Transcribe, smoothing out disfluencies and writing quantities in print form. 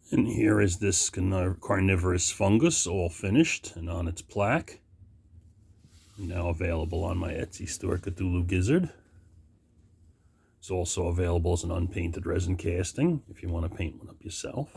And here is this carnivorous fungus, all finished and on its plaque. Now available on my Etsy store, Cthulhugizzard. It's also available as an unpainted resin casting if you want to paint one up yourself.